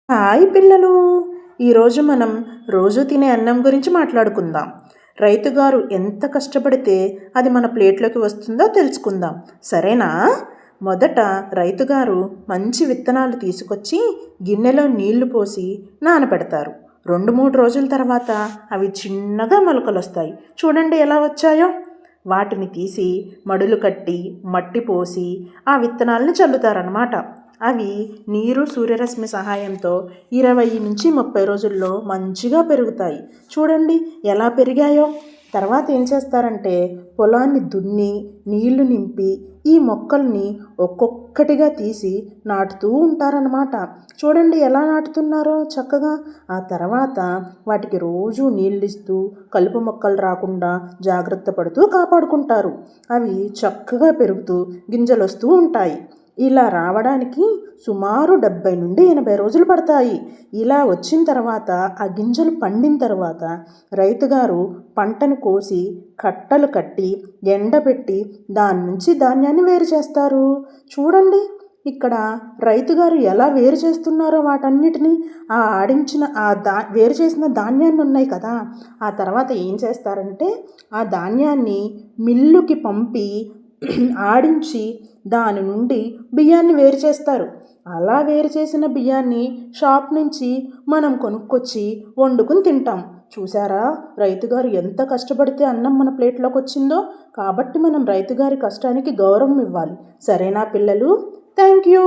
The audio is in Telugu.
హాయ్ పిల్లలు, ఈరోజు మనం రోజు తినే అన్నం గురించి మాట్లాడుకుందాం. రైతుగారు ఎంత కష్టపడితే అది మన ప్లేట్లోకి వస్తుందో తెలుసుకుందాం, సరేనా? మొదట రైతుగారు మంచి విత్తనాలు తీసుకొచ్చి గిన్నెలో నీళ్లు పోసి నానబెడతారు. 2-3 రోజుల తర్వాత అవి చిన్నగా మొలకలు వస్తాయి. చూడండి ఎలా వచ్చాయో. వాటిని తీసి మడులు కట్టి మట్టి పోసి ఆ విత్తనాలను చల్లుతారనమాట. అవి నీరు, సూర్యరశ్మి సహాయంతో 20-30 రోజుల్లో మంచిగా పెరుగుతాయి. చూడండి ఎలా పెరిగాయో. తర్వాత ఏం చేస్తారంటే పొలాన్ని దున్ని నీళ్లు నింపి ఈ మొక్కల్ని ఒక్కొక్కటిగా తీసి నాటుతూ ఉంటారనమాట. చూడండి ఎలా నాటుతున్నారో చక్కగా. ఆ తర్వాత వాటికి రోజు నీళ్ళిస్తూ కలుపు మొక్కలు రాకుండా జాగ్రత్త పడుతూ కాపాడుకుంటారు. అవి చక్కగా పెరుగుతూ గింజలు వస్తూ ఉంటాయి. ఇలా రావడానికి సుమారు 70-80 రోజులు పడతాయి. ఇలా వచ్చిన తర్వాత ఆ గింజలు పండిన తర్వాత రైతుగారు పంటను కోసి కట్టలు కట్టి ఎండబెట్టి దాని నుంచి ధాన్యాన్ని వేరు చేస్తారు. చూడండి ఇక్కడ రైతుగారు ఎలా వేరు చేస్తున్నారో వాటన్నిటినీ. ఆ ఆడించిన వేరు చేసిన ధాన్యాన్ని ఉన్నాయి కదా, ఆ తర్వాత ఏం చేస్తారంటే ఆ ధాన్యాన్ని మిల్లుకి పంపి ఆడించి దాని నుండి బియ్యాన్ని వేరు చేస్తారు. అలా వేరు చేసిన బియ్యాన్ని షాప్ నుంచి మనం కొనుక్కొచ్చి వండుకుని తింటాం. చూసారా రైతుగారు ఎంత కష్టపడితే అన్నం మన ప్లేట్లోకి వచ్చిందో. కాబట్టి మనం రైతుగారి కష్టానికి గౌరవం ఇవ్వాలి, సరేనా పిల్లలు? Thank you.